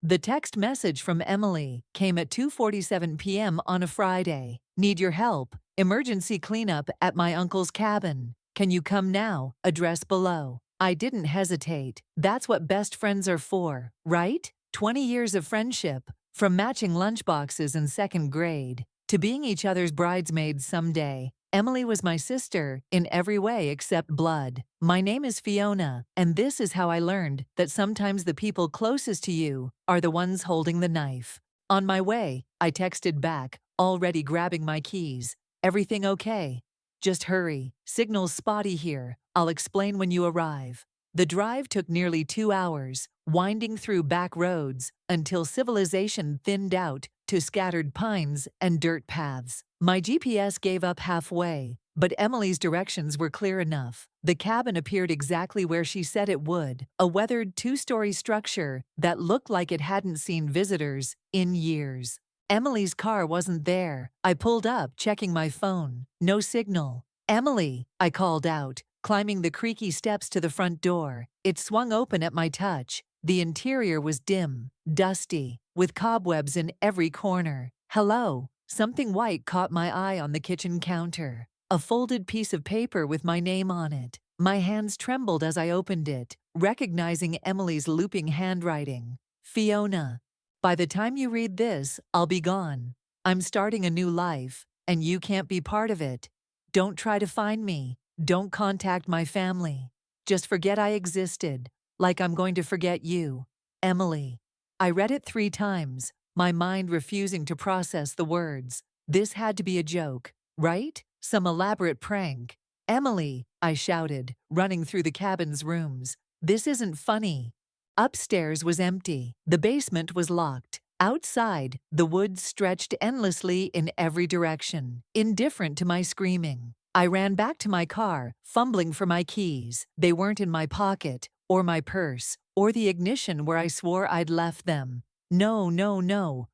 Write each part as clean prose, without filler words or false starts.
The text message from Emily came at 2:47 p.m. on a Friday. Need your help. Emergency cleanup at my uncle's cabin. Can you come now? Address below. I didn't hesitate. That's what best friends are for, right? 20 years of friendship, from matching lunchboxes in second grade to being each other's bridesmaids someday. Emily was my sister in every way except blood. My name is Fiona, and this is how I learned that sometimes the people closest to you are the ones holding the knife. On my way, I texted back, already grabbing my keys. Everything okay? Just hurry. Signal's spotty here. I'll explain when you arrive. The drive took nearly 2 hours, winding through back roads until civilization thinned out to scattered pines and dirt paths. My GPS gave up halfway, but Emily's directions were clear enough. The cabin appeared exactly where she said it would, a weathered 2-story structure that looked like it hadn't seen visitors in years. Emily's car wasn't there. I pulled up, checking my phone. No signal. Emily, I called out, climbing the creaky steps to the front door. It swung open at my touch. The interior was dim, dusty, with cobwebs in every corner. Hello. Something white caught my eye on the kitchen counter. A folded piece of paper with my name on it. My hands trembled as I opened it, recognizing Emily's looping handwriting. Fiona. By the time you read this, I'll be gone. I'm starting a new life, and you can't be part of it. Don't try to find me. Don't contact my family. Just forget I existed, like I'm going to forget you. Emily. I read it 3 times, my mind refusing to process the words. This had to be a joke, right? Some elaborate prank. Emily, I shouted, running through the cabin's rooms. This isn't funny. Upstairs was empty. The basement was locked. Outside, the woods stretched endlessly in every direction, indifferent to my screaming. I ran back to my car, fumbling for my keys. They weren't in my pocket, or my purse, or the ignition where I swore I'd left them. No, no, no.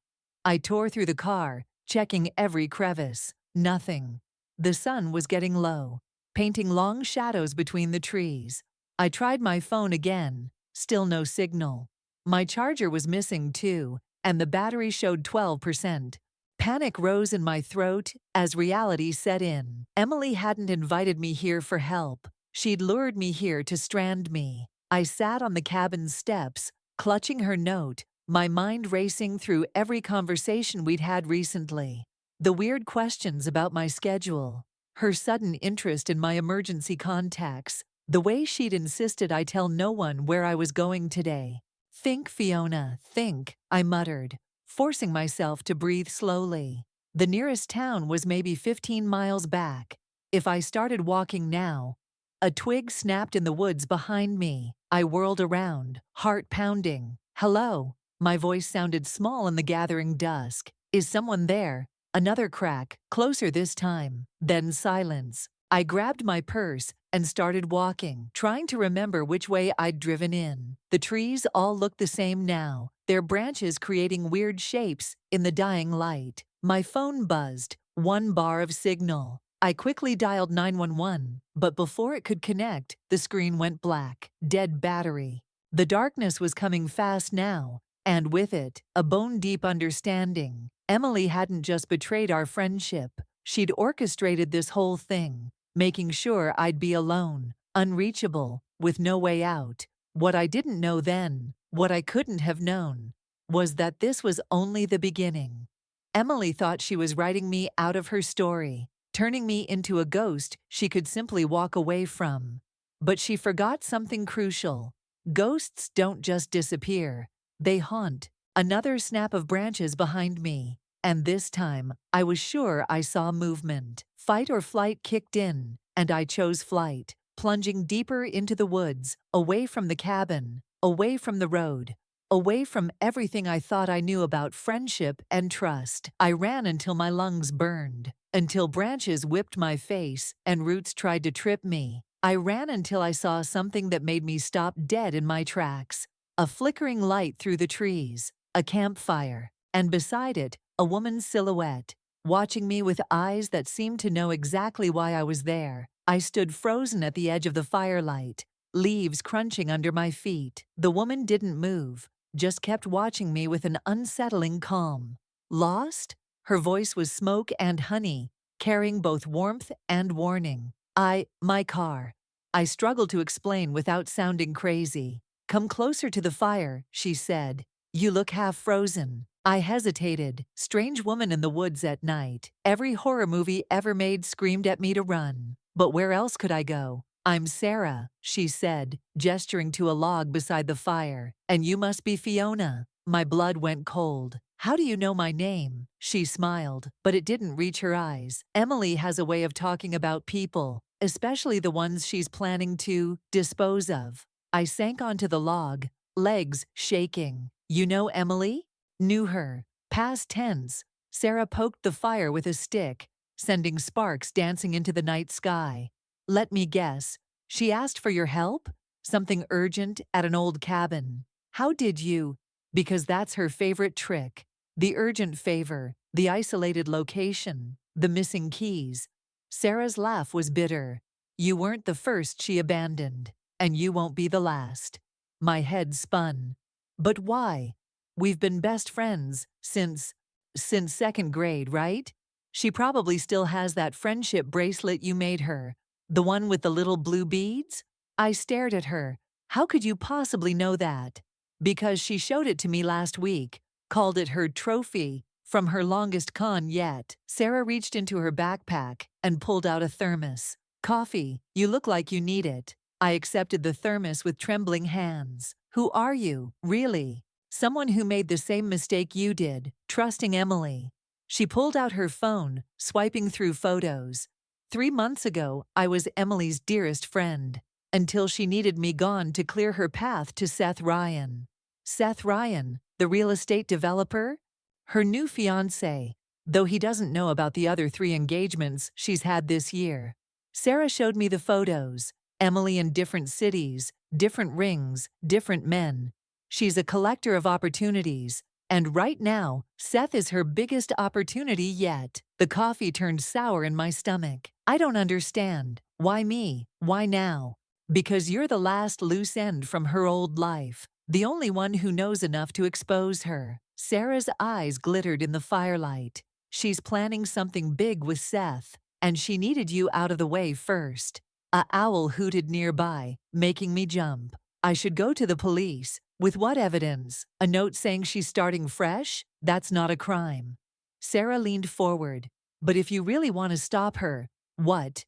I tore through the car, checking every crevice. Nothing. The sun was getting low, painting long shadows between the trees. I tried my phone again. Still no signal. My charger was missing too, and the battery showed 12%. Panic rose in my throat as reality set in. Emily hadn't invited me here for help. She'd lured me here to strand me. I sat on the cabin's steps, clutching her note, my mind racing through every conversation we'd had recently. The weird questions about my schedule, her sudden interest in my emergency contacts, the way she'd insisted I tell no one where I was going today. Think, Fiona, think, I muttered, forcing myself to breathe slowly. The nearest town was maybe 15 miles back. If I started walking now, a twig snapped in the woods behind me. I whirled around, heart pounding. Hello? My voice sounded small in the gathering dusk. Is someone there? Another crack, closer this time. Then silence. I grabbed my purse and started walking, trying to remember which way I'd driven in. The trees all looked the same now, their branches creating weird shapes in the dying light. My phone buzzed, 1 bar of signal. I quickly dialed 911, but before it could connect, the screen went black. Dead battery. The darkness was coming fast now, and with it, a bone-deep understanding. Emily hadn't just betrayed our friendship. She'd orchestrated this whole thing, making sure I'd be alone, unreachable, with no way out. What I didn't know then, what I couldn't have known, was that this was only the beginning. Emily thought she was writing me out of her story, turning me into a ghost she could simply walk away from. But she forgot something crucial. Ghosts don't just disappear. They haunt. Another snap of branches behind me, and this time, I was sure I saw movement. Fight or flight kicked in, and I chose flight, plunging deeper into the woods, away from the cabin, away from the road, away from everything I thought I knew about friendship and trust. I ran until my lungs burned, until branches whipped my face and roots tried to trip me. I ran until I saw something that made me stop dead in my tracks. A flickering light through the trees, a campfire, and beside it, a woman's silhouette, watching me with eyes that seemed to know exactly why I was there. I stood frozen at the edge of the firelight, leaves crunching under my feet. The woman didn't move, just kept watching me with an unsettling calm. Lost? Her voice was smoke and honey, carrying both warmth and warning. My car. I struggled to explain without sounding crazy. Come closer to the fire, she said. You look half frozen. I hesitated. Strange woman in the woods at night. Every horror movie ever made screamed at me to run. But where else could I go? I'm Sarah, she said, gesturing to a log beside the fire. And you must be Fiona. My blood went cold. How do you know my name? She smiled, but it didn't reach her eyes. Emily has a way of talking about people, especially the ones she's planning to dispose of. I sank onto the log, legs shaking. You know Emily? Knew her. Past tense. Sarah poked the fire with a stick, sending sparks dancing into the night sky. Let me guess. She asked for your help? Something urgent at an old cabin. How did you? Because that's her favorite trick. The urgent favor, the isolated location, the missing keys. Sarah's laugh was bitter. You weren't the first she abandoned, and you won't be the last. My head spun. But why? We've been best friends since second grade, right? She probably still has that friendship bracelet you made her. The one with the little blue beads? I stared at her. How could you possibly know that? Because she showed it to me last week, called it her trophy from her longest con yet. Sarah reached into her backpack and pulled out a thermos. Coffee, you look like you need it. I accepted the thermos with trembling hands. Who are you, really? Someone who made the same mistake you did, trusting Emily. She pulled out her phone, swiping through photos. 3 months ago, I was Emily's dearest friend, until she needed me gone to clear her path to Seth Ryan. Seth Ryan, the real estate developer? Her new fiancé, though he doesn't know about the other 3 engagements she's had this year. Sarah showed me the photos. Emily in different cities, different rings, different men. She's a collector of opportunities, and right now, Seth is her biggest opportunity yet. The coffee turned sour in my stomach. I don't understand. Why me? Why now? Because you're the last loose end from her old life, the only one who knows enough to expose her. Sarah's eyes glittered in the firelight. She's planning something big with Seth, and she needed you out of the way first. A owl hooted nearby, making me jump. I should go to the police. With what evidence? A note saying she's starting fresh? That's not a crime. Sarah leaned forward. But if you really want to stop her, what?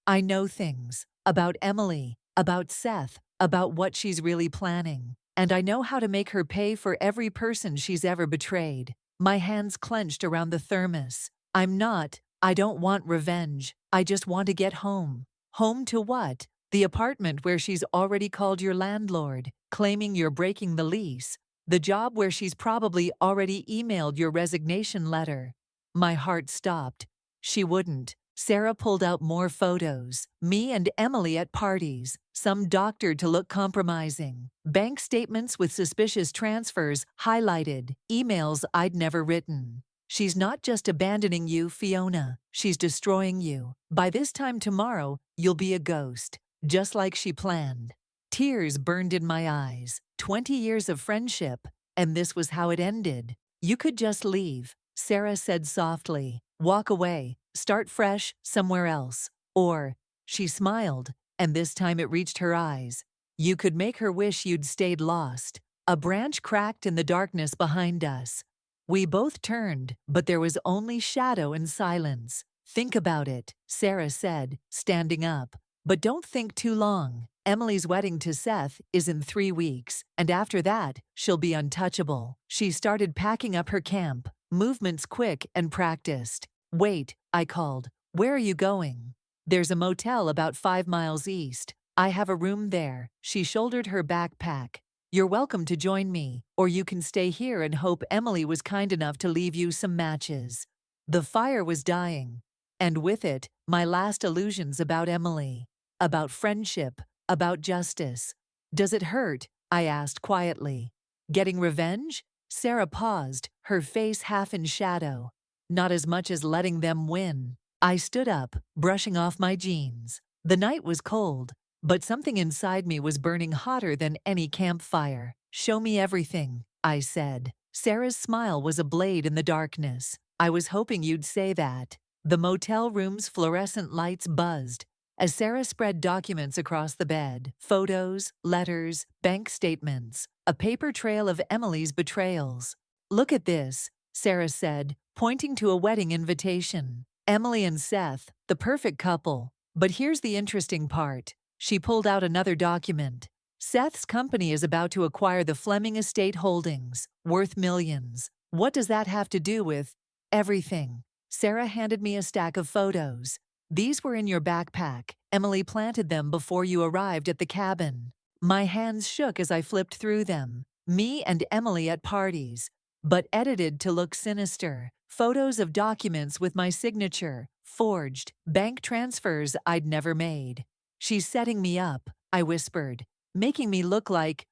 I know things. About Emily, about Seth, about what she's really planning. And I know how to make her pay for every person she's ever betrayed. My hands clenched around the thermos. I don't want revenge. I just want to get home. Home to what? The apartment where she's already called your landlord, claiming you're breaking the lease. The job where she's probably already emailed your resignation letter. My heart stopped. She wouldn't. Sarah pulled out more photos. Me and Emily at parties. Some doctored to look compromising. Bank statements with suspicious transfers highlighted. Emails I'd never written. She's not just abandoning you, Fiona. She's destroying you. By this time tomorrow, you'll be a ghost. Just like she planned. Tears burned in my eyes. 20 years of friendship, and this was how it ended. You could just leave, Sarah said softly. Walk away, start fresh somewhere else. Or, she smiled, and this time it reached her eyes. You could make her wish you'd stayed lost. A branch cracked in the darkness behind us. We both turned, but there was only shadow and silence. Think about it, Sarah said, standing up. But don't think too long. Emily's wedding to Seth is in 3 weeks, and after that, she'll be untouchable. She started packing up her camp, movements quick and practiced. Wait, I called. Where are you going? There's a motel about 5 miles east. I have a room there. She shouldered her backpack. You're welcome to join me, or you can stay here and hope Emily was kind enough to leave you some matches. The fire was dying, and with it, my last illusions about Emily. About friendship, about justice. Does it hurt? I asked quietly. Getting revenge? Sarah paused, her face half in shadow. Not as much as letting them win. I stood up, brushing off my jeans. The night was cold, but something inside me was burning hotter than any campfire. Show me everything, I said. Sarah's smile was a blade in the darkness. I was hoping you'd say that. The motel room's fluorescent lights buzzed as Sarah spread documents across the bed. Photos, letters, bank statements, a paper trail of Emily's betrayals. Look at this, Sarah said, pointing to a wedding invitation. Emily and Seth, the perfect couple. But here's the interesting part. She pulled out another document. Seth's company is about to acquire the Fleming estate holdings, worth millions. What does that have to do with everything? Sarah handed me a stack of photos. These were in your backpack. Emily planted them before you arrived at the cabin. My hands shook as I flipped through them. Me and Emily at parties, but edited to look sinister. Photos of documents with my signature, forged, bank transfers I'd never made. She's setting me up, I whispered, making me look like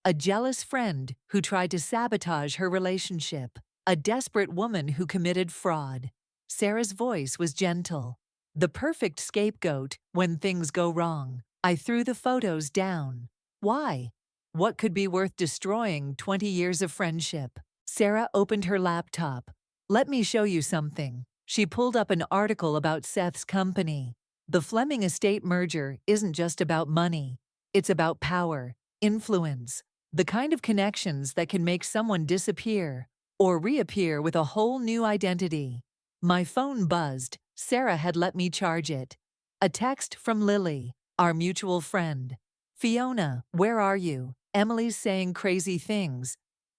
a jealous friend who tried to sabotage her relationship, a desperate woman who committed fraud. Sarah's voice was gentle. The perfect scapegoat when things go wrong. I threw the photos down. Why? What could be worth destroying 20 years of friendship? Sarah opened her laptop. Let me show you something. She pulled up an article about Seth's company. The Fleming estate merger isn't just about money. It's about power, influence, the kind of connections that can make someone disappear or reappear with a whole new identity. My phone buzzed. Sarah had let me charge it. A text from Lily, our mutual friend. Fiona, where are you? Emily's saying crazy things.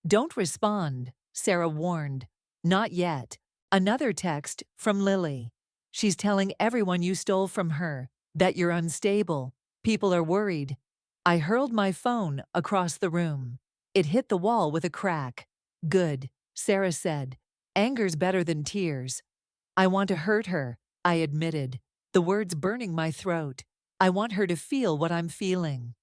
Don't respond, Sarah warned. Not yet. Another text from Lily. She's telling everyone you stole from her, that you're unstable. People are worried. I hurled my phone across the room. It hit the wall with a crack. Good, Sarah said. Anger's better than tears. I want to hurt her, I admitted, the words burning my throat. I want her to feel what I'm feeling.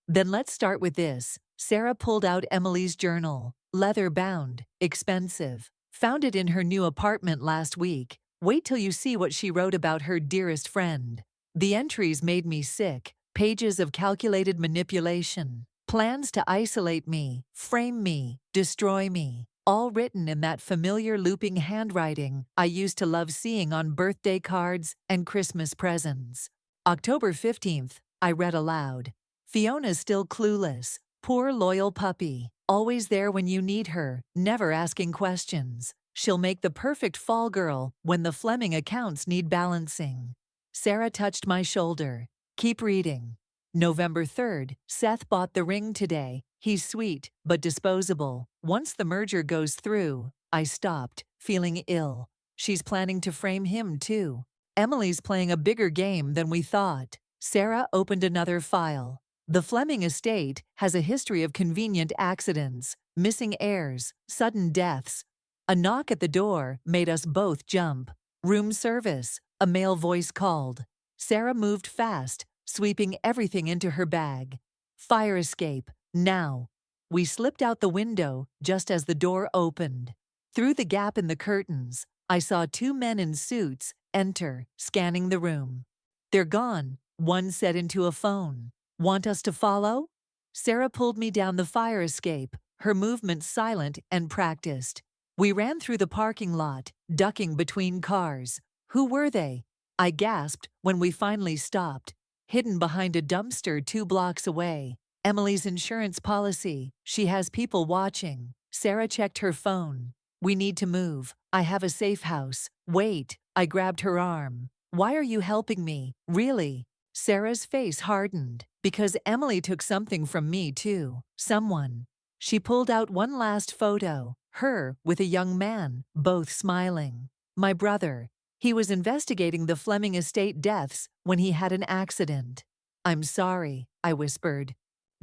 Then let's start with this. Sarah pulled out Emily's journal, leather-bound, expensive. Found it in her new apartment last week. Wait till you see what she wrote about her dearest friend. The entries made me sick. Pages of calculated manipulation. Plans to isolate me, frame me, destroy me. All written in that familiar looping handwriting I used to love seeing on birthday cards and Christmas presents. October 15th, I read aloud. Fiona's still clueless. Poor loyal puppy. Always there when you need her, never asking questions. She'll make the perfect fall girl when the Fleming accounts need balancing. Sarah touched my shoulder. Keep reading. November 3rd, Seth bought the ring today. He's sweet, but disposable. Once the merger goes through, I stopped, feeling ill. She's planning to frame him too. Emily's playing a bigger game than we thought. Sarah opened another file. The Fleming estate has a history of convenient accidents, missing heirs, sudden deaths. A knock at the door made us both jump. Room service, a male voice called. Sarah moved fast, sweeping everything into her bag. Fire escape, now. We slipped out the window just as the door opened. Through the gap in the curtains, I saw two men in suits enter, scanning the room. They're gone, one said into a phone. Want us to follow? Sarah pulled me down the fire escape, her movements silent and practiced. We ran through the parking lot, ducking between cars. Who were they? I gasped when we finally stopped, hidden behind a dumpster 2 blocks away. Emily's insurance policy. She has people watching. Sarah checked her phone. We need to move. I have a safe house. Wait. I grabbed her arm. Why are you helping me? Really? Sarah's face hardened. Because Emily took something from me too. Someone. She pulled out one last photo. Her with a young man, both smiling. My brother. He was investigating the Fleming estate deaths when he had an accident. I'm sorry, I whispered.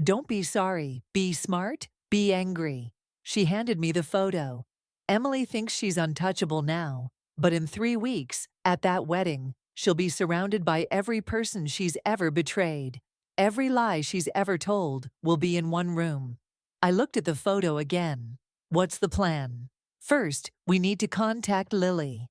Don't be sorry. Be smart. Be angry. She handed me the photo. Emily thinks she's untouchable now, but in 3 weeks, at that wedding, she'll be surrounded by every person she's ever betrayed. Every lie she's ever told will be in one room. I looked at the photo again. What's the plan? First, we need to contact Lily.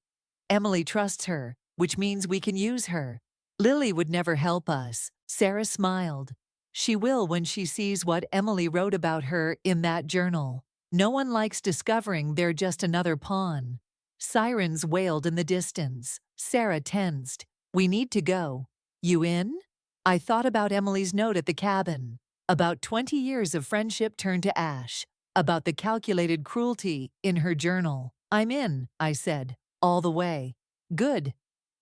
Emily trusts her, which means we can use her. Lily would never help us. Sarah smiled. She will when she sees what Emily wrote about her in that journal. No one likes discovering they're just another pawn. Sirens wailed in the distance. Sarah tensed. We need to go. You in? I thought about Emily's note at the cabin. About 20 years of friendship turned to ash. About the calculated cruelty in her journal. I'm in, I said. All the way. Good.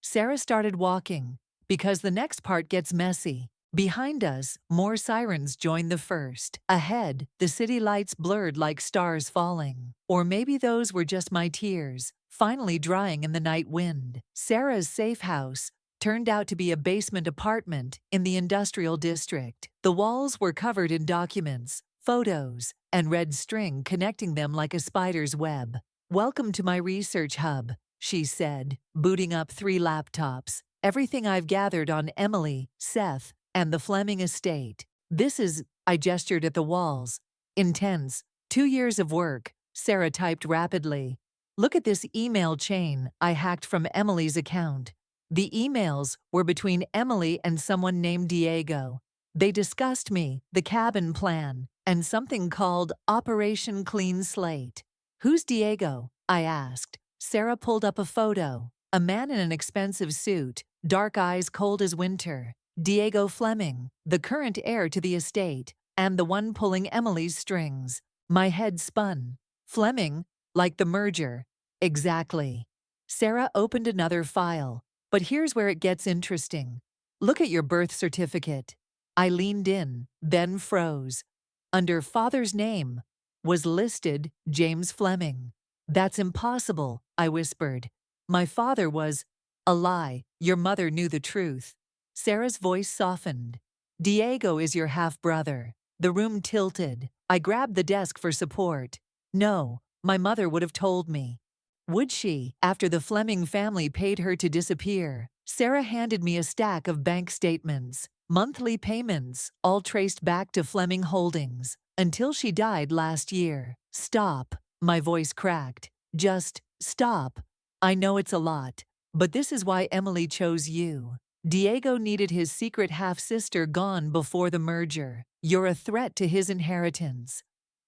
Sarah started walking. Because the next part gets messy. Behind us, more sirens joined the first. Ahead, the city lights blurred like stars falling. Or maybe those were just my tears, finally drying in the night wind. Sarah's safe house turned out to be a basement apartment in the industrial district. The walls were covered in documents, photos, and red string connecting them like a spider's web. Welcome to my research hub, she said, booting up 3 laptops. Everything I've gathered on Emily, Seth, and the Fleming estate. This is, I gestured at the walls. Intense. 2 years of work, Sarah typed rapidly. Look at this email chain I hacked from Emily's account. The emails were between Emily and someone named Diego. They discussed me, the cabin plan, and something called Operation Clean Slate. Who's Diego? I asked. Sarah pulled up a photo. A man in an expensive suit, dark eyes cold as winter. Diego Fleming, the current heir to the estate, and the one pulling Emily's strings. My head spun. Fleming, like the merger. Exactly. Sarah opened another file. But here's where it gets interesting. Look at your birth certificate. I leaned in, then froze. Under father's name was listed James Fleming. That's impossible, I whispered. My father was a lie. Your mother knew the truth. Sarah's voice softened. Diego is your half-brother. The room tilted. I grabbed the desk for support. No, my mother would have told me. Would she, after the Fleming family paid her to disappear? Sarah handed me a stack of bank statements, monthly payments, all traced back to Fleming Holdings, until she died last year. Stop, my voice cracked. Just stop. I know it's a lot, but this is why Emily chose you. Diego needed his secret half-sister gone before the merger. You're a threat to his inheritance.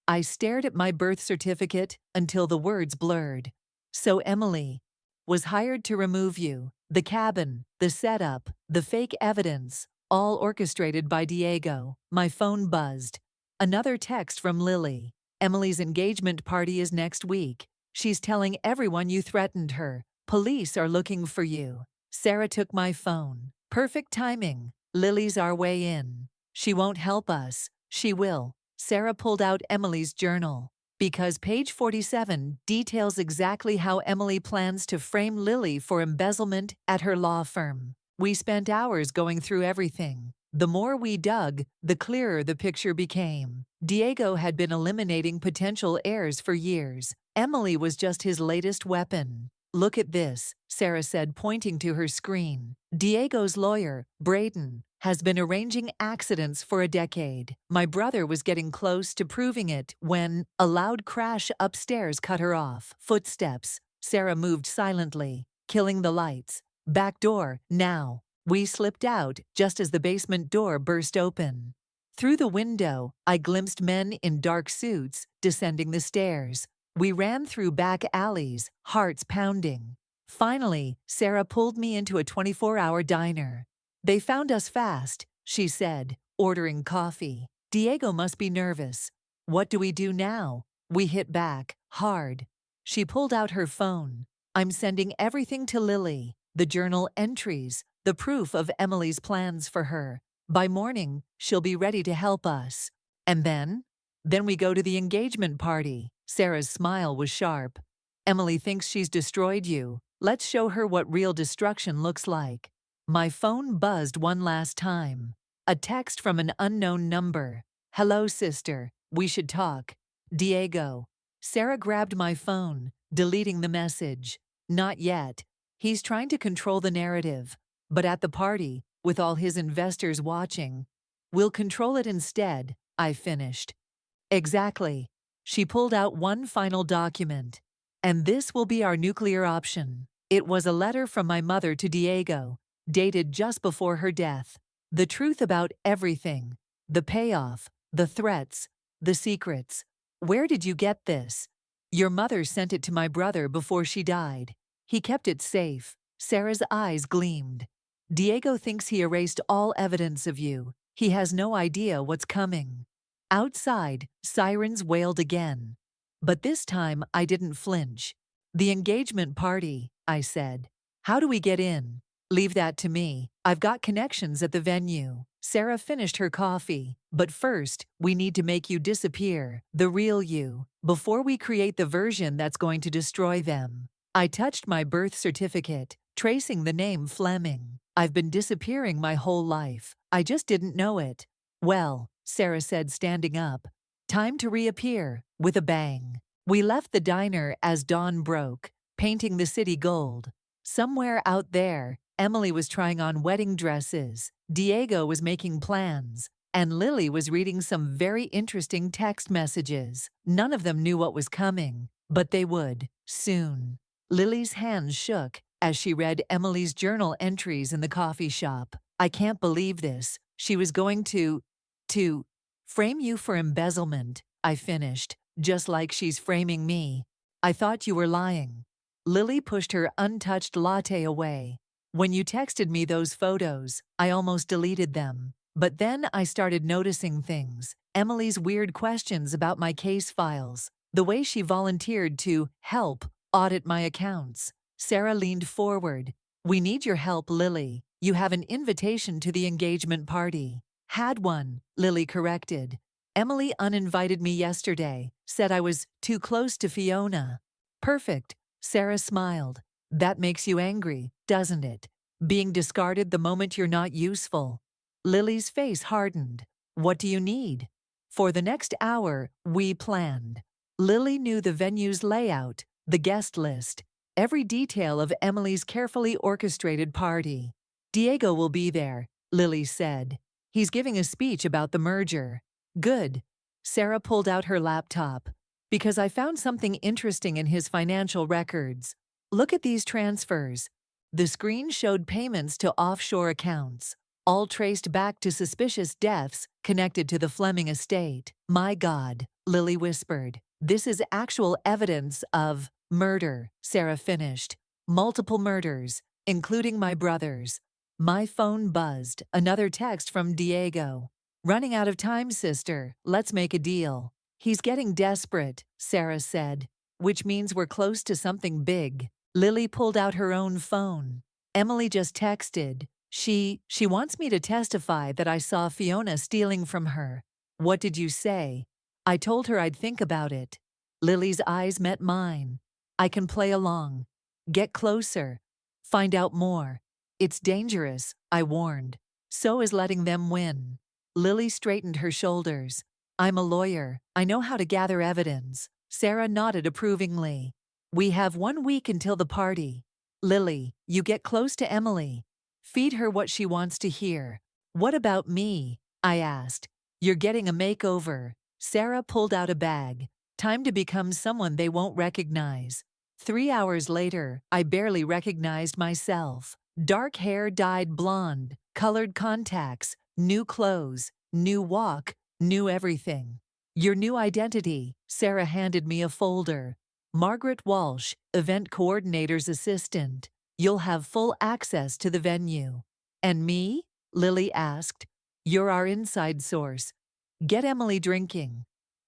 I stared at my birth certificate until the words blurred. So Emily was hired to remove you. The cabin, the setup, the fake evidence, all orchestrated by Diego. My phone buzzed. Another text from Lily. Emily's engagement party is next week. She's telling everyone you threatened her. Police are looking for you. Sarah took my phone. Perfect timing. Lily's our way in. She won't help us. She will. Sarah pulled out Emily's journal. Because page 47 details exactly how Emily plans to frame Lily for embezzlement at her law firm. We spent hours going through everything. The more we dug, the clearer the picture became. Diego had been eliminating potential heirs for years. Emily was just his latest weapon. Look at this, Sarah said, pointing to her screen. Diego's lawyer, Braden, has been arranging accidents for a decade. My brother was getting close to proving it when a loud crash upstairs cut her off. Footsteps. Sarah moved silently, killing the lights. Back door, now. We slipped out just as the basement door burst open. Through the window, I glimpsed men in dark suits descending the stairs. We ran through back alleys, hearts pounding. Finally, Sarah pulled me into a 24-hour diner. They found us fast, she said, ordering coffee. Diego must be nervous. What do we do now? We hit back, hard. She pulled out her phone. I'm sending everything to Lily, the journal entries, the proof of Emily's plans for her. By morning, she'll be ready to help us. And then? Then we go to the engagement party. Sarah's smile was sharp. Emily thinks she's destroyed you. Let's show her what real destruction looks like. My phone buzzed one last time. A text from an unknown number. Hello, sister. We should talk. Diego. Sarah grabbed my phone, deleting the message. Not yet. He's trying to control the narrative. But at the party, with all his investors watching, we'll control it instead, I finished. Exactly. She pulled out one final document. And this will be our nuclear option. It was a letter from my mother to Diego, dated just before her death. The truth about everything. The payoff, the threats, the secrets. Where did you get this? Your mother sent it to my brother before she died. He kept it safe. Sarah's eyes gleamed. Diego thinks he erased all evidence of you. He has no idea what's coming. Outside, sirens wailed again. But this time I didn't flinch. The engagement party, I said. How do we get in? Leave that to me. I've got connections at the venue. Sarah finished her coffee. But first, we need to make you disappear, the real you, before we create the version that's going to destroy them. I touched my birth certificate, tracing the name Fleming. I've been disappearing my whole life. I just didn't know it. Well, Sarah said, standing up. Time to reappear, with a bang. We left the diner as dawn broke, painting the city gold. Somewhere out there, Emily was trying on wedding dresses, Diego was making plans, and Lily was reading some very interesting text messages. None of them knew what was coming, but they would, soon. Lily's hands shook as she read Emily's journal entries in the coffee shop. I can't believe this. She was going to frame you for embezzlement, I finished, just like she's framing me. I thought you were lying. Lily pushed her untouched latte away. When you texted me those photos, I almost deleted them. But then I started noticing things. Emily's weird questions about my case files. The way she volunteered to help audit my accounts. Sarah leaned forward. We need your help, Lily. You have an invitation to the engagement party. Had one, Lily corrected. Emily uninvited me yesterday, said I was too close to Fiona. Perfect, Sarah smiled. That makes you angry, doesn't it? Being discarded the moment you're not useful. Lily's face hardened. What do you need? For the next hour, we planned. Lily knew the venue's layout, the guest list, every detail of Emily's carefully orchestrated party. Diego will be there, Lily said. He's giving a speech about the merger. Good. Sarah pulled out her laptop. Because I found something interesting in his financial records. Look at these transfers. The screen showed payments to offshore accounts, all traced back to suspicious deaths connected to the Fleming estate. My God, Lily whispered. This is actual evidence of murder, Sarah finished. Multiple murders, including my brother's. My phone buzzed. Another text from Diego. Running out of time, sister. Let's make a deal. He's getting desperate, Sarah said, which means we're close to something big. Lily pulled out her own phone. Emily just texted. She wants me to testify that I saw Fiona stealing from her. What did you say? I told her I'd think about it. Lily's eyes met mine. I can play along. Get closer. Find out more. It's dangerous, I warned. So is letting them win. Lily straightened her shoulders. I'm a lawyer. I know how to gather evidence. Sarah nodded approvingly. We have 1 week until the party. Lily, you get close to Emily. Feed her what she wants to hear. What about me? I asked. You're getting a makeover. Sarah pulled out a bag. Time to become someone they won't recognize. 3 hours later, I barely recognized myself. Dark hair dyed blonde, colored contacts, new clothes, new walk, new everything. Your new identity, Sarah handed me a folder. Margaret Walsh, event coordinator's assistant. You'll have full access to the venue. And me? Lily asked. You're our inside source. Get Emily drinking.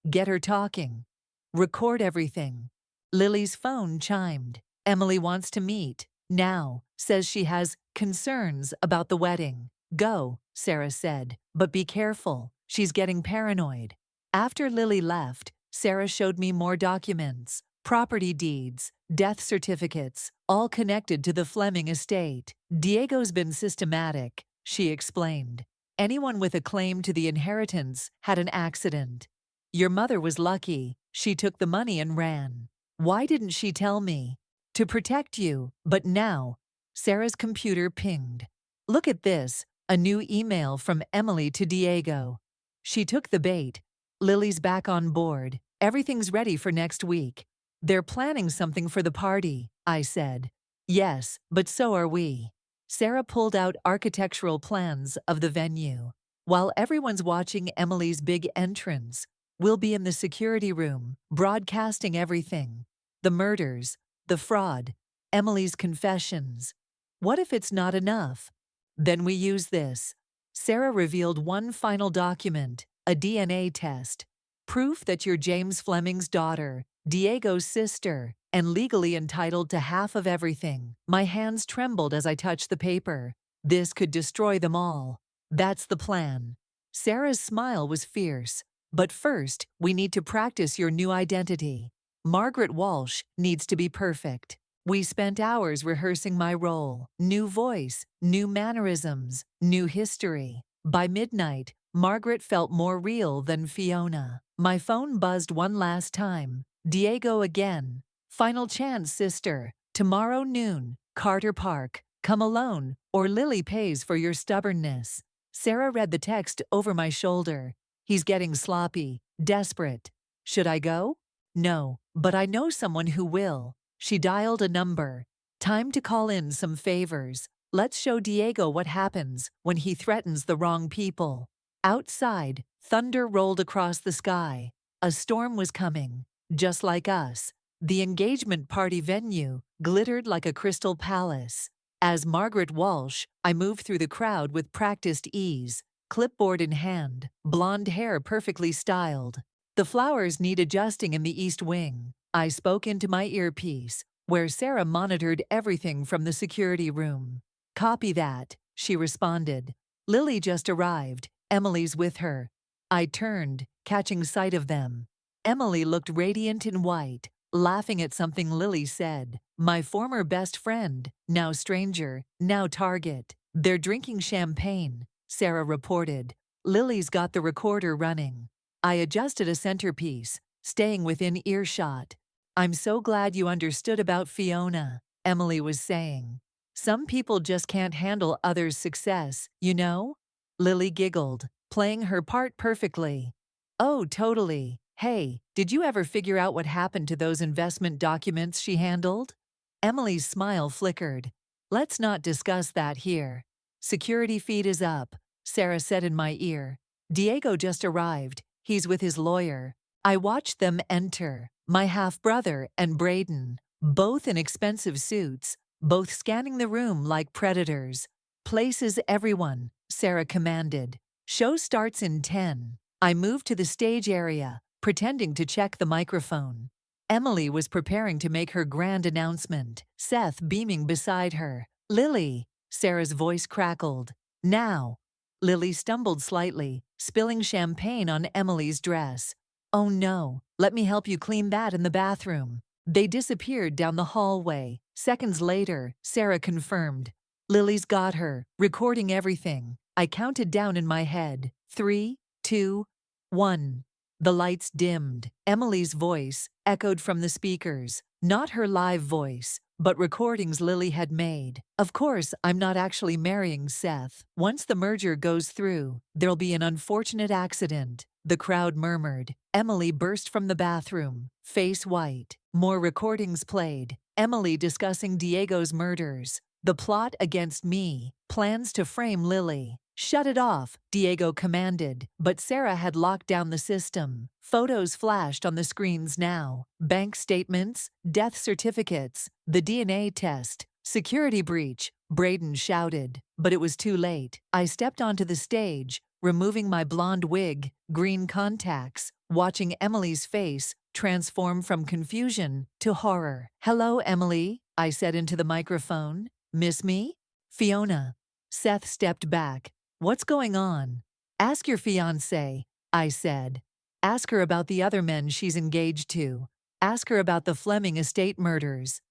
Get her talking. Record everything. Lily's phone chimed. Emily wants to meet. Now, says she has concerns about the wedding. Go, Sarah said, but be careful. She's getting paranoid. After Lily left, Sarah showed me more documents, property deeds, death certificates, all connected to the Fleming estate. Diego's been systematic, she explained. Anyone with a claim to the inheritance had an accident. Your mother was lucky. She took the money and ran. Why didn't she tell me? To protect you, but now, Sarah's computer pinged. Look at this, a new email from Emily to Diego. She took the bait. Lily's back on board. Everything's ready for next week. They're planning something for the party, I said. Yes, but so are we. Sarah pulled out architectural plans of the venue. While everyone's watching Emily's big entrance, we'll be in the security room, broadcasting everything. The murders, the fraud, Emily's confessions. What if it's not enough? Then we use this. Sarah revealed one final document, a DNA test. Proof that you're James Fleming's daughter, Diego's sister, and legally entitled to half of everything. My hands trembled as I touched the paper. This could destroy them all. That's the plan. Sarah's smile was fierce. But first, we need to practice your new identity. Margaret Walsh needs to be perfect. We spent hours rehearsing my role. New voice, new mannerisms, new history. By midnight, Margaret felt more real than Fiona. My phone buzzed one last time. Diego again. Final chance, sister. Tomorrow noon, Carter Park. Come alone, or Lily pays for your stubbornness. Sarah read the text over my shoulder. He's getting sloppy, desperate. Should I go? No, but I know someone who will. She dialed a number. Time to call in some favors. Let's show Diego what happens when he threatens the wrong people. Outside, thunder rolled across the sky. A storm was coming, just like us. The engagement party venue glittered like a crystal palace. As Margaret Walsh, I moved through the crowd with practiced ease, clipboard in hand, blonde hair perfectly styled. The flowers need adjusting in the East Wing. I spoke into my earpiece, where Sarah monitored everything from the security room. Copy that, she responded. Lily just arrived. Emily's with her. I turned, catching sight of them. Emily looked radiant in white, laughing at something Lily said. My former best friend, now stranger, now target. They're drinking champagne, Sarah reported. Lily's got the recorder running. I adjusted a centerpiece, staying within earshot. I'm so glad you understood about Fiona, Emily was saying. Some people just can't handle others' success, you know? Lily giggled, playing her part perfectly. Oh, totally. Hey, did you ever figure out what happened to those investment documents she handled? Emily's smile flickered. Let's not discuss that here. Security feed is up, Sarah said in my ear. Diego just arrived. He's with his lawyer. I watched them enter, my half-brother and Braden, both in expensive suits, both scanning the room like predators. Places everyone, Sarah commanded. Show starts in 10. I moved to the stage area, pretending to check the microphone. Emily was preparing to make her grand announcement, Seth beaming beside her. Lily, Sarah's voice crackled. Now. Lily stumbled slightly, spilling champagne on Emily's dress. Oh no, let me help you clean that in the bathroom. They disappeared down the hallway. Seconds later, Sarah confirmed. Lily's got her, recording everything. I counted down in my head. 3, 2, 1. The lights dimmed. Emily's voice echoed from the speakers. Not her live voice, but recordings Lily had made. Of course, I'm not actually marrying Seth. Once the merger goes through, there'll be an unfortunate accident. The crowd murmured. Emily burst from the bathroom, face white. More recordings played. Emily discussing Diego's murders. The plot against me. Plans to frame Lily. Shut it off, Diego commanded, but Sarah had locked down the system. Photos flashed on the screens now. Bank statements, death certificates, the DNA test. Security breach, Braden shouted, but it was too late. I stepped onto the stage, removing my blonde wig, green contacts, watching Emily's face transform from confusion to horror. Hello, Emily, I said into the microphone. Miss me? Fiona. Seth stepped back. What's going on? Ask your fiancé, I said. Ask her about the other men she's engaged to. Ask her about the Fleming estate murders.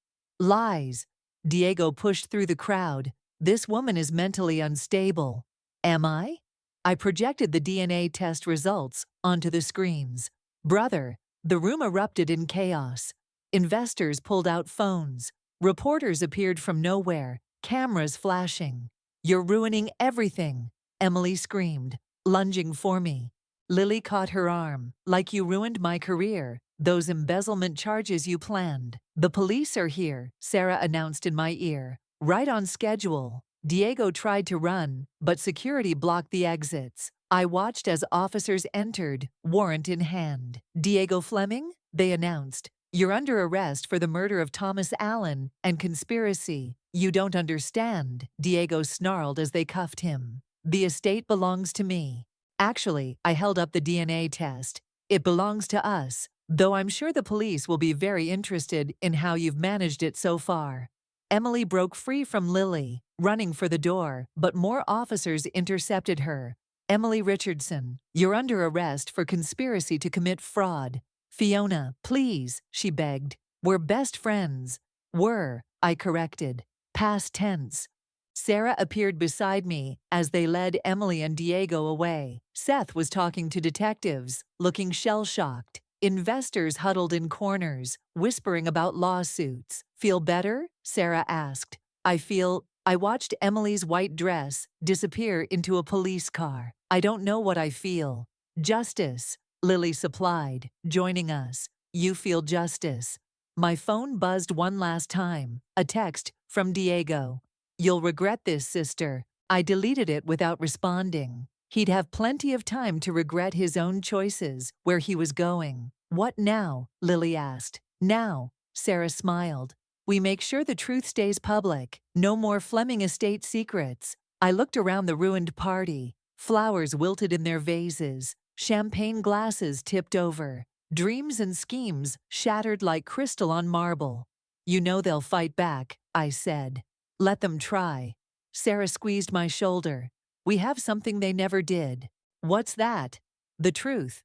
Lies. Diego pushed through the crowd. This woman is mentally unstable. Am I? I projected the DNA test results onto the screens. Brother, the room erupted in chaos. Investors pulled out phones. Reporters appeared from nowhere, cameras flashing. You're ruining everything, Emily screamed, lunging for me. Lily caught her arm. Like you ruined my career. Those embezzlement charges you planned. The police are here, Sarah announced in my ear. Right on schedule. Diego tried to run, but security blocked the exits. I watched as officers entered, warrant in hand. Diego Fleming, they announced. You're under arrest for the murder of Thomas Allen and conspiracy. You don't understand, Diego snarled as they cuffed him. The estate belongs to me. Actually, I held up the DNA test. It belongs to us, though I'm sure the police will be very interested in how you've managed it so far. Emily broke free from Lily, running for the door, but more officers intercepted her. Emily Richardson, you're under arrest for conspiracy to commit fraud. Fiona, please, she begged. We're best friends. Were, I corrected. Past tense. Sarah appeared beside me as they led Emily and Diego away. Seth was talking to detectives, looking shell-shocked. Investors huddled in corners, whispering about lawsuits. Feel better? Sarah asked. I watched Emily's white dress disappear into a police car. I don't know what I feel. Justice, Lily supplied, joining us. You feel justice. My phone buzzed one last time. A text from Diego. You'll regret this, sister. I deleted it without responding. He'd have plenty of time to regret his own choices, where he was going. What now? Lily asked. Now, Sarah smiled. We make sure the truth stays public. No more Fleming estate secrets. I looked around the ruined party. Flowers wilted in their vases. Champagne glasses tipped over. Dreams and schemes shattered like crystal on marble. You know they'll fight back, I said. Let them try. Sarah squeezed my shoulder. We have something they never did. What's that? The truth.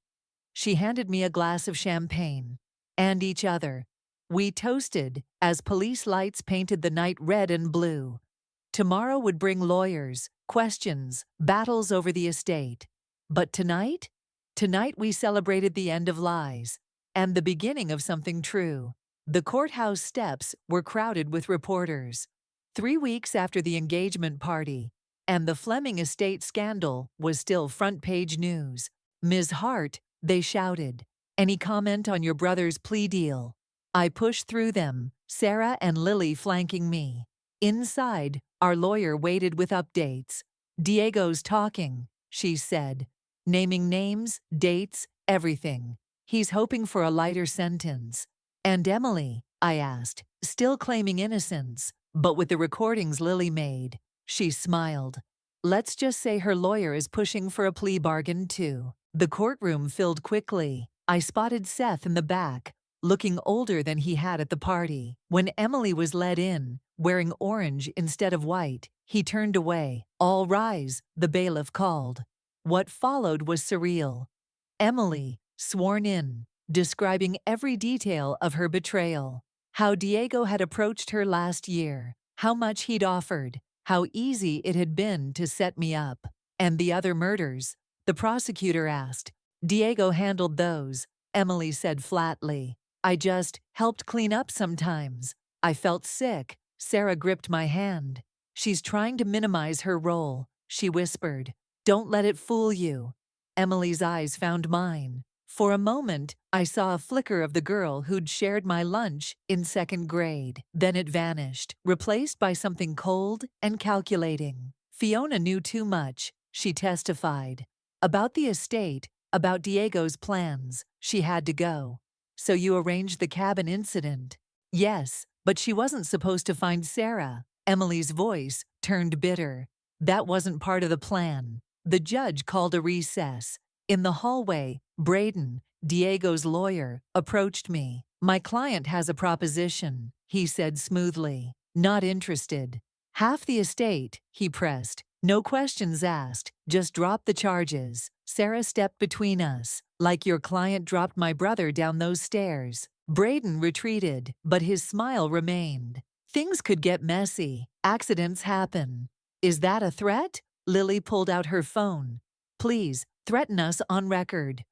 She handed me a glass of champagne. And each other. We toasted as police lights painted the night red and blue. Tomorrow would bring lawyers, questions, battles over the estate. But tonight? Tonight we celebrated the end of lies and the beginning of something true. The courthouse steps were crowded with reporters. 3 weeks after the engagement party, and the Fleming estate scandal was still front-page news. Ms. Hart, they shouted. Any comment on your brother's plea deal? I pushed through them, Sarah and Lily flanking me. Inside, our lawyer waited with updates. Diego's talking, she said. Naming names, dates, everything. He's hoping for a lighter sentence. And Emily, I asked, still claiming innocence, but with the recordings Lily made. She smiled. Let's just say her lawyer is pushing for a plea bargain too. The courtroom filled quickly. I spotted Seth in the back, looking older than he had at the party. When Emily was led in, wearing orange instead of white, he turned away. All rise, the bailiff called. What followed was surreal. Emily, sworn in, describing every detail of her betrayal. How Diego had approached her last year, how much he'd offered, how easy it had been to set me up. And the other murders? The prosecutor asked. Diego handled those, Emily said flatly. I just helped clean up sometimes. I felt sick. Sarah gripped my hand. She's trying to minimize her role, she whispered. Don't let it fool you. Emily's eyes found mine. For a moment, I saw a flicker of the girl who'd shared my lunch in 2nd grade. Then it vanished, replaced by something cold and calculating. Fiona knew too much, she testified. About the estate, about Diego's plans. She had to go. So you arranged the cabin incident? Yes, but she wasn't supposed to find Sarah. Emily's voice turned bitter. That wasn't part of the plan. The judge called a recess. In the hallway, Braden, Diego's lawyer, approached me. My client has a proposition, he said smoothly. Not interested. Half the estate, he pressed. No questions asked, just drop the charges. Sarah stepped between us, like your client dropped my brother down those stairs. Braden retreated, but his smile remained. Things could get messy. Accidents happen. Is that a threat? Lily pulled out her phone. Please, threaten us on record.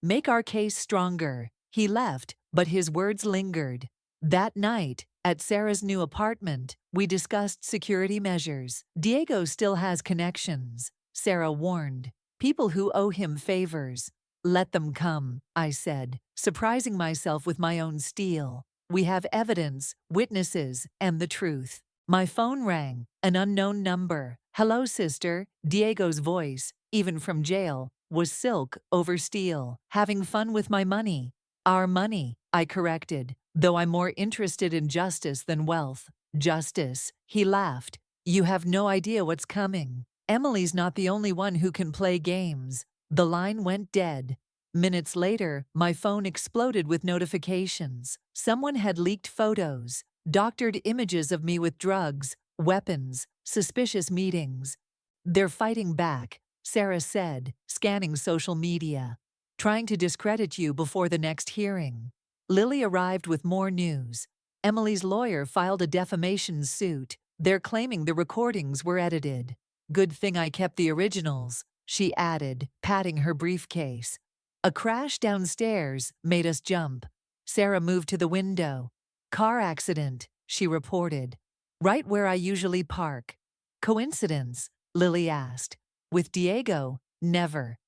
Make our case stronger. He left, but his words lingered. That night, at Sarah's new apartment, we discussed security measures. Diego still has connections, Sarah warned. People who owe him favors. Let them come, I said, surprising myself with my own steel. We have evidence, witnesses, and the truth. My phone rang, an unknown number. Hello, sister, Diego's voice, even from jail, was silk over steel. Having fun with my money. Our money, I corrected, though I'm more interested in justice than wealth. Justice, he laughed. You have no idea what's coming. Emily's not the only one who can play games. The line went dead. Minutes later, my phone exploded with notifications. Someone had leaked photos, doctored images of me with drugs, weapons, suspicious meetings. They're fighting back, Sarah said, scanning social media. Trying to discredit you before the next hearing. Lily arrived with more news. Emily's lawyer filed a defamation suit. They're claiming the recordings were edited. Good thing I kept the originals, she added, patting her briefcase. A crash downstairs made us jump. Sarah moved to the window. Car accident, she reported. Right where I usually park. Coincidence? Lily asked. With Diego, never.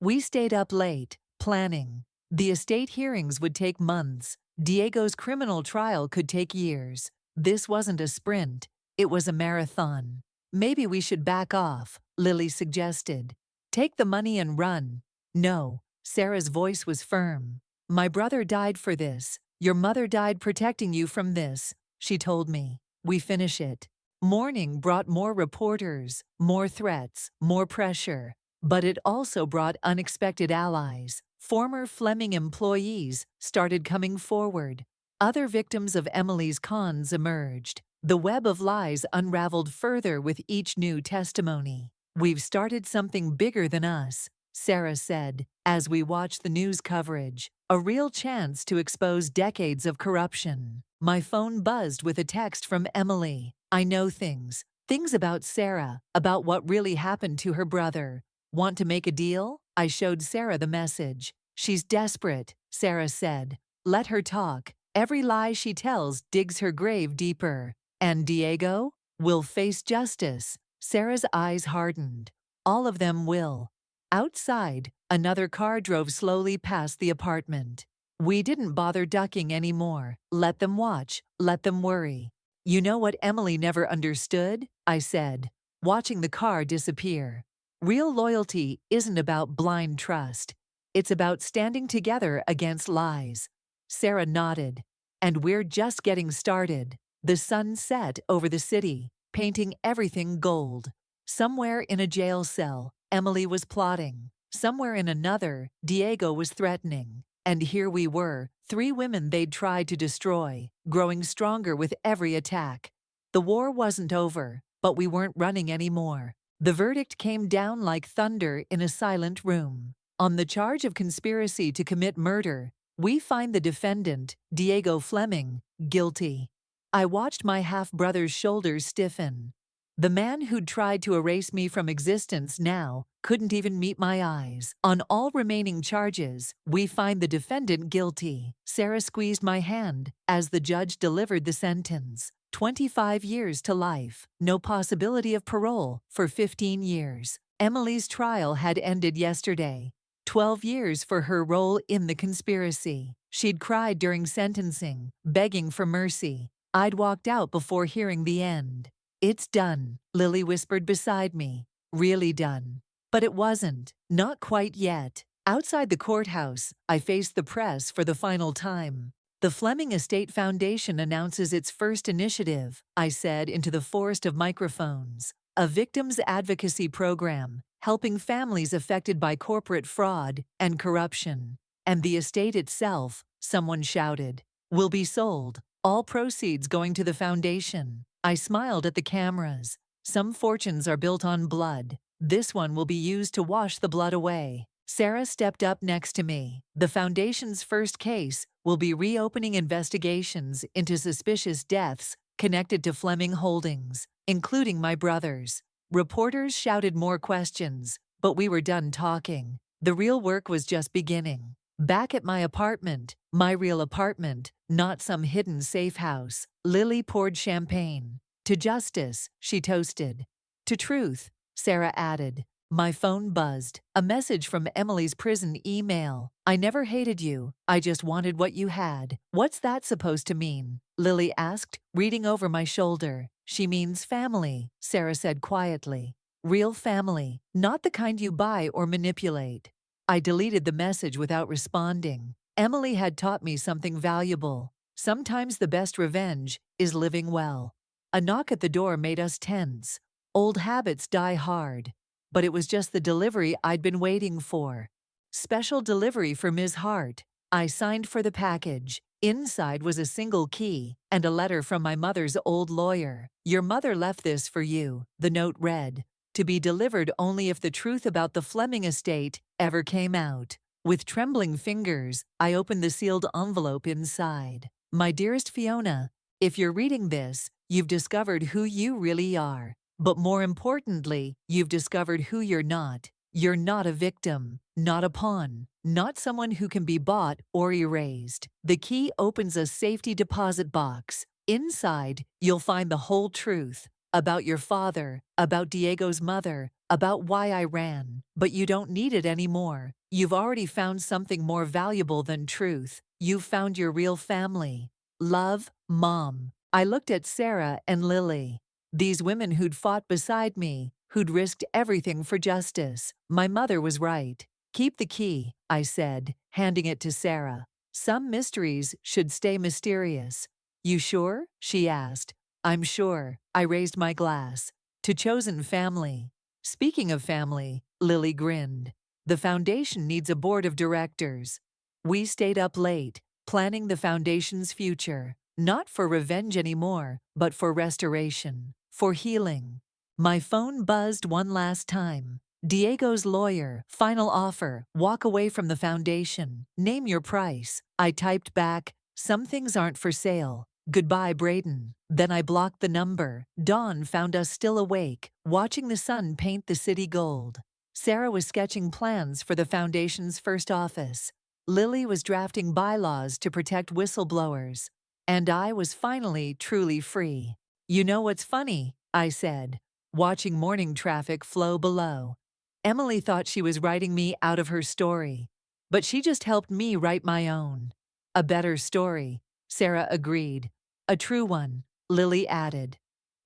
We stayed up late, planning. The estate hearings would take months. Diego's criminal trial could take years. This wasn't a sprint, it was a marathon. Maybe we should back off, Lily suggested. Take the money and run. No, Sarah's voice was firm. My brother died for this. Your mother died protecting you from this, she told me. We finish it. Morning brought more reporters, more threats, more pressure. But it also brought unexpected allies. Former Fleming employees started coming forward. Other victims of Emily's cons emerged. The web of lies unraveled further with each new testimony. We've started something bigger than us, Sarah said, as we watched the news coverage. A real chance to expose decades of corruption. My phone buzzed with a text from Emily. I know things. Things about Sarah, about what really happened to her brother. Want to make a deal? I showed Sarah the message. She's desperate, Sarah said. Let her talk. Every lie she tells digs her grave deeper. And Diego? Will face justice. Sarah's eyes hardened. All of them will. Outside, another car drove slowly past the apartment. We didn't bother ducking anymore. Let them watch. Let them worry. You know what Emily never understood? I said, watching the car disappear. Real loyalty isn't about blind trust. It's about standing together against lies. Sarah nodded. And we're just getting started. The sun set over the city, painting everything gold. Somewhere in a jail cell, Emily was plotting. Somewhere in another, Diego was threatening. And here we were, 3 women they'd tried to destroy, growing stronger with every attack. The war wasn't over, but we weren't running anymore. The verdict came down like thunder in a silent room. On the charge of conspiracy to commit murder, we find the defendant, Diego Fleming, guilty. I watched my half-brother's shoulders stiffen. The man who'd tried to erase me from existence now couldn't even meet my eyes. On all remaining charges, we find the defendant guilty. Sarah squeezed my hand as the judge delivered the sentence. 25 years to life, no possibility of parole for 15 years. Emily's trial had ended yesterday. 12 years for her role in the conspiracy. She'd cried during sentencing, begging for mercy. I'd walked out before hearing the end. It's done, Lily whispered beside me. Really done. But it wasn't. Not quite yet. Outside the courthouse, I faced the press for the final time. The Fleming Estate Foundation announces its first initiative, I said into the forest of microphones. A victims advocacy program, helping families affected by corporate fraud and corruption. And the estate itself, someone shouted, will be sold. All proceeds going to the foundation. I smiled at the cameras. Some fortunes are built on blood. This one will be used to wash the blood away. Sarah stepped up next to me. The foundation's first case will be reopening investigations into suspicious deaths connected to Fleming Holdings, including my brother's. Reporters shouted more questions, but we were done talking. The real work was just beginning. Back at my apartment, my real apartment, not some hidden safe house, Lily poured champagne. To justice, she toasted. To truth, Sarah added. My phone buzzed. A message from Emily's prison email. I never hated you. I just wanted what you had. What's that supposed to mean? Lily asked, reading over my shoulder. She means family, Sarah said quietly. Real family, not the kind you buy or manipulate. I deleted the message without responding. Emily had taught me something valuable. Sometimes the best revenge is living well. A knock at the door made us tense. Old habits die hard. But it was just the delivery I'd been waiting for. Special delivery for Ms. Hart. I signed for the package. Inside was a single key and a letter from my mother's old lawyer. "Your mother left this for you," the note read. To be delivered only if the truth about the Fleming estate ever came out. With trembling fingers, I opened the sealed envelope inside. "My dearest Fiona, if you're reading this, you've discovered who you really are. But more importantly, you've discovered who you're not. You're not a victim, not a pawn, not someone who can be bought or erased. The key opens a safety deposit box. Inside, you'll find the whole truth. About your father, about Diego's mother, about why I ran. But you don't need it anymore. You've already found something more valuable than truth. You've found your real family. Love, Mom." I looked at Sarah and Lily. These women who'd fought beside me, who'd risked everything for justice. My mother was right. "Keep the key," I said, handing it to Sarah. "Some mysteries should stay mysterious." "You sure?" she asked. "I'm sure." I raised my glass. "To chosen family." "Speaking of family," Lily grinned. "The foundation needs a board of directors." We stayed up late, planning the foundation's future. Not for revenge anymore, but for restoration, for healing. My phone buzzed one last time. "Diego's lawyer, final offer, walk away from the foundation, name your price." I typed back, "Some things aren't for sale. Goodbye, Braden." Then I blocked the number. Dawn found us still awake, watching the sun paint the city gold. Sarah was sketching plans for the foundation's first office. Lily was drafting bylaws to protect whistleblowers. And I was finally truly free. "You know what's funny?" I said, watching morning traffic flow below. Emily thought she was writing me out of her story, but she just helped me write my own. "A better story," Sarah agreed. "A true one," Lily added.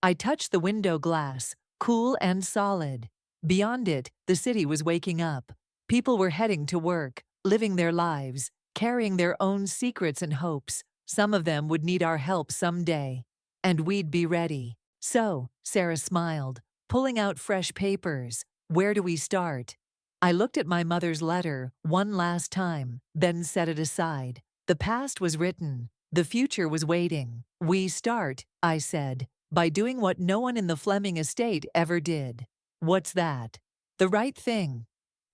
I touched the window glass, cool and solid. Beyond it, the city was waking up. People were heading to work, living their lives, carrying their own secrets and hopes. Some of them would need our help someday. And we'd be ready. "So," Sarah smiled, pulling out fresh papers, "where do we start?" I looked at my mother's letter one last time, then set it aside. The past was written. The future was waiting. "We start," I said, "by doing what no one in the Fleming estate ever did." "What's that?" "The right thing."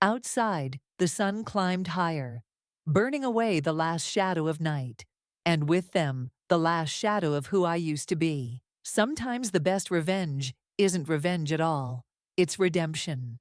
Outside, the sun climbed higher, burning away the last shadow of night. And with them, the last shadow of who I used to be. Sometimes the best revenge isn't revenge at all. It's redemption.